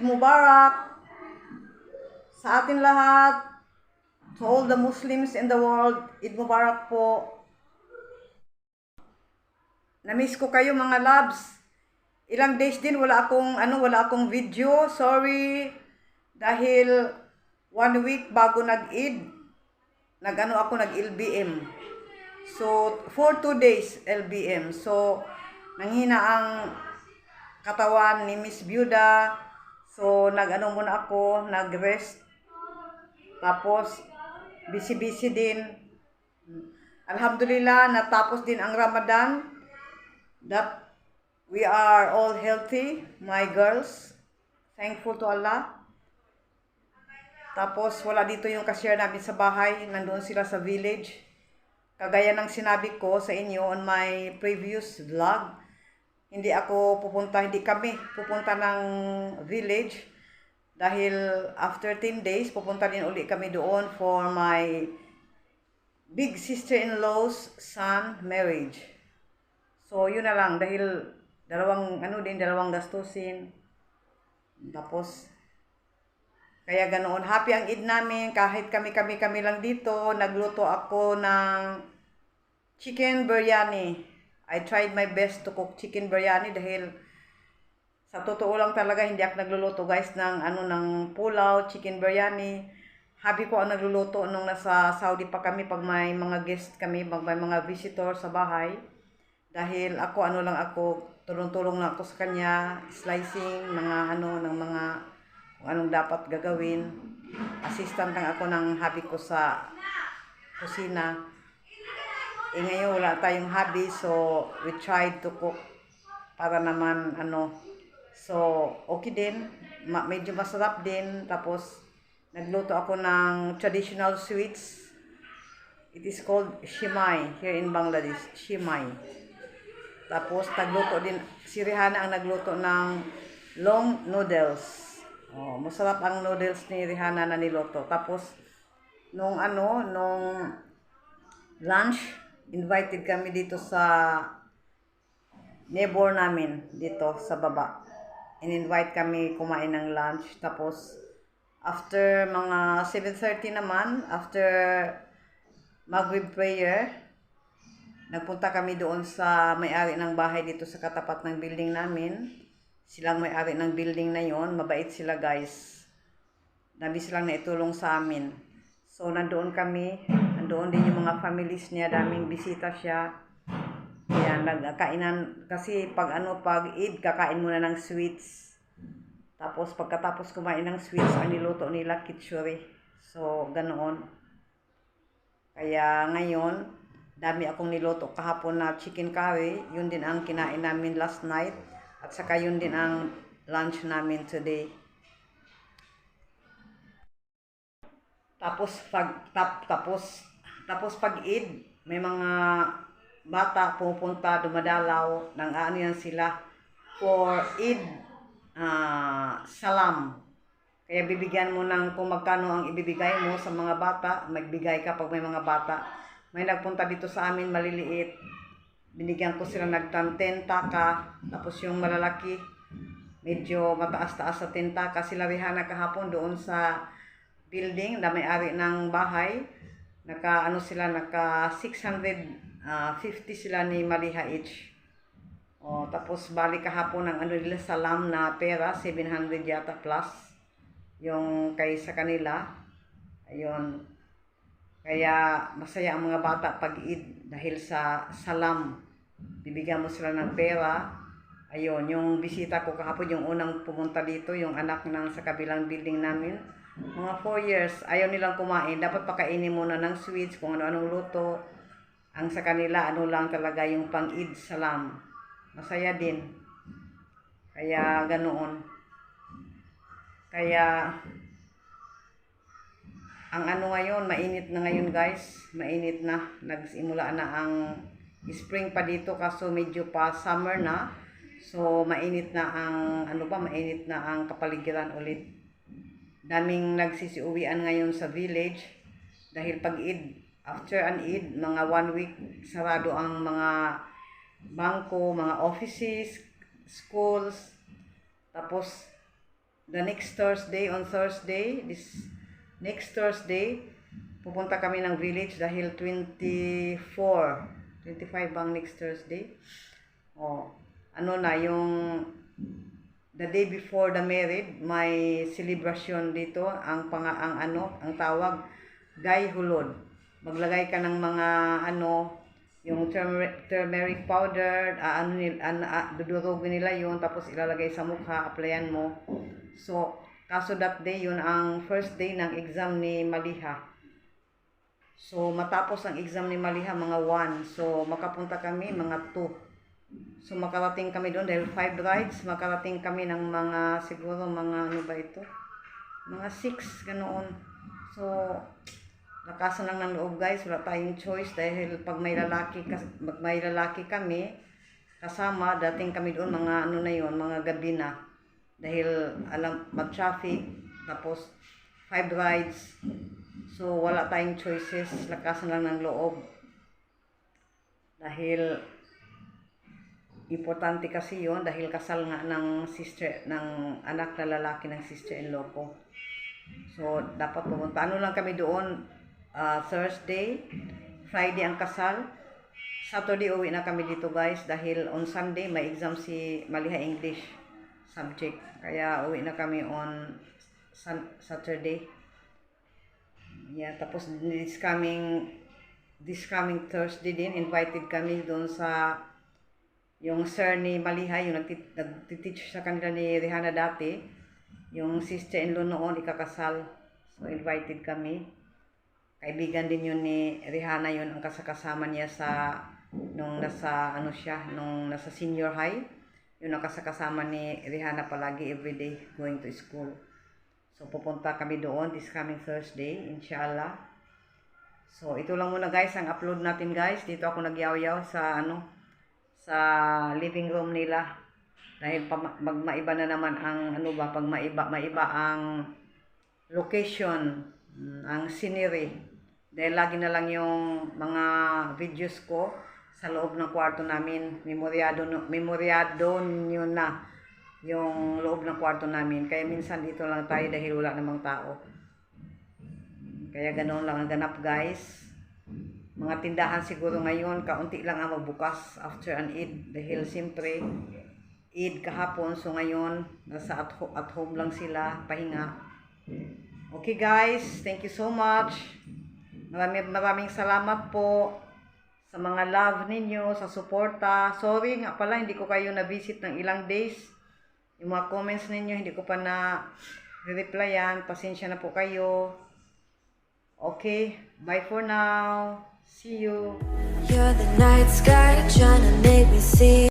Mubarak sa atin lahat, to all the Muslims in the world. Eid Mubarak po. Namiss ko kayo mga loves. Ilang days din wala akong video. Sorry. Dahil 1 week bago nag-Eid, nag-LBM. So, for 2 days LBM. So, nanghina ang katawan ni Miss Byuda. So, muna ako, nag-rest. Tapos, busy-busy din. Alhamdulillah, natapos din ang Ramadan. That we are all healthy, my girls. Thankful to Allah. Tapos, wala dito yung cashier namin sa bahay. Nandoon sila sa village. Kagaya ng sinabi ko sa inyo on my previous vlog, hindi kami pupunta ng village dahil after 10 days, pupunta din uli kami doon for my big sister-in-law's son marriage. So, yun na lang dahil dalawang gastusin. Tapos, kaya ganoon. Happy ang Eid namin. Kahit kami lang dito. Nagluto ako ng chicken biryani. I tried my best to cook chicken biryani dahil sa totoo lang talaga hindi ako nagluluto guys ng pulaw, chicken biryani. Habi ko ang nagluluto nung nasa Saudi pa kami pag may mga guest kami, pag may mga visitor sa bahay. Dahil ako tulong-tulong lang ako sa kanya, slicing kung anong dapat gagawin. Assistant lang ako ng hubby ko sa kusina. Ngayon wala tayong hubby, so we tried to cook para naman So, okay din. Medyo masarap din. Tapos, nagluto ako ng traditional sweets. It is called shimai here in Bangladesh. Shimai. Tapos, si Rihanna ang nagluto ng long noodles. Oh, masarap ang noodles ni Rihanna na niluto. Tapos, nung lunch, invited kami dito sa neighbor namin dito sa baba. In-invite kami kumain ng lunch. Tapos, after mga 7:30 naman, after Maghrib prayer, nagpunta kami doon sa may-ari ng bahay dito sa katapat ng building namin. Silang may-ari ng building na yon, mabait sila guys. Dami silang naitulong sa amin. So, nandoon din yung mga families niya, daming bisita siya. Kaya nagkainan, kasi pag Eid, kakain muna ng sweets. Tapos pagkatapos kumain ng sweets, ang niluto nila kitsuri. So, ganoon. Kaya ngayon, dami akong niluto kahapon na chicken curry. Yun din ang kinain namin last night. At saka yun din ang lunch namin today. Tapos pag Eid, may mga bata pupunta, dumadalaw, yan sila for Eid salam. Kaya bibigyan mo kung magkano ang ibibigay mo sa mga bata, magbigay ka pag may mga bata. May nagpunta dito sa amin maliliit, binigyan ko sila ng 10 taka, tapos yung malalaki, medyo mataas-taas sa 10 taka. Sila Rihanna kahapon doon sa building na may-ari ng bahay, naka 650 sila ni Maliha each. Tapos balik kahapon ng nila salam na pera, 700 yata plus yung sa kanila. Ayun. Kaya masaya ang mga bata pag Eid dahil sa salam. Bibigyan mo sila ng pera. Ayun, yung bisita ko kahapon, yung unang pumunta dito, yung anak sa kabilang building namin. Mga 4 years, ayaw nilang kumain. Dapat pakainin muna ng sweets, kung ano-anong luto. Ang sa kanila, lang talaga yung pang-Eid salam. Masaya din. Kaya ganoon. Kaya ang ngayon, mainit na ngayon guys. Mainit na. Nagsimula na ang spring pa dito kaso medyo pa summer na. So mainit na mainit na ang kapaligiran ulit. Daming nagsisiuwian ngayon sa village dahil pag Eid, after an Eid, mga 1 week sarado ang mga bangko, mga offices, schools. Tapos the next Thursday, on Thursday, this next Thursday, pupunta kami ng village dahil 25 bang next Thursday. Oh, ano na yung the day before the marriage, may celebration dito, ang ang tawag Gay Hulod. Maglagay ka ng mga yung turmeric powder, dudurugin nila yun, tapos ilalagay sa mukha, applyan mo. So, kaso that day, yun ang first day ng exam ni Maliha. So, matapos ang exam ni Maliha, mga 1. So, makapunta kami, mga 2. So, makarating kami doon dahil 5 rides. Makarating kami ng mga, siguro mga, ano ba ito? Mga 6, ganoon. So, lakasan lang ng loob guys, wala tayong choice dahil pag may lalaki kami kasama, dating kami doon mga ano na yun, mga gabi na. Dahil mag-traffic, tapos 5 rides. So, wala tayong choices, lakasan lang ng loob. Dahil importante kasi yon dahil kasal nga ng anak na lalaki ng sister-in-law ko. So, dapat pumunta. Ano lang kami doon, Thursday, Friday ang kasal. Saturday uwi na kami dito guys dahil on Sunday may exam si Maliha English subject. Kaya uwi na kami on Saturday. Yeah, tapos this coming Thursday din, invited kami doon sa yung sir ni Maliha, yung nagtiteach sa kanila ni Rihanna dati. Yung sister-in-law noon ikakasal. So invited kami. Kaibigan din yun ni Rihanna, yun ang kasama niya nung nasa senior high. Yun ang kasama ni Rihanna palagi everyday going to school. So pupunta kami doon this coming Thursday, inshallah. So ito lang muna guys ang upload natin guys. Dito ako nagyaw-yaw sa living room nila. Dahil maiba na naman ang pag maiba ang location, ang scenery. Dahil lagi na lang yung mga videos ko sa loob ng kwarto namin. Memoryado nyo na yung loob ng kwarto namin. Kaya minsan dito lang tayo dahil wala namang tao. Kaya ganoon lang ang ganap guys. Mga tindahan siguro ngayon, kaunti lang ang magbukas after an Eid. Dahil siyempre, Eid kahapon, so ngayon, nasa at home lang sila, pahinga. Okay guys, thank you so much. Maraming salamat po sa mga love ninyo, sa suporta. Sorry nga pala, hindi ko kayo na-visit ng ilang days. Yung mga comments ninyo, hindi ko pa na-replyan. Pasensya na po kayo. Okay, bye for now. See you. You're the night sky trying to make me see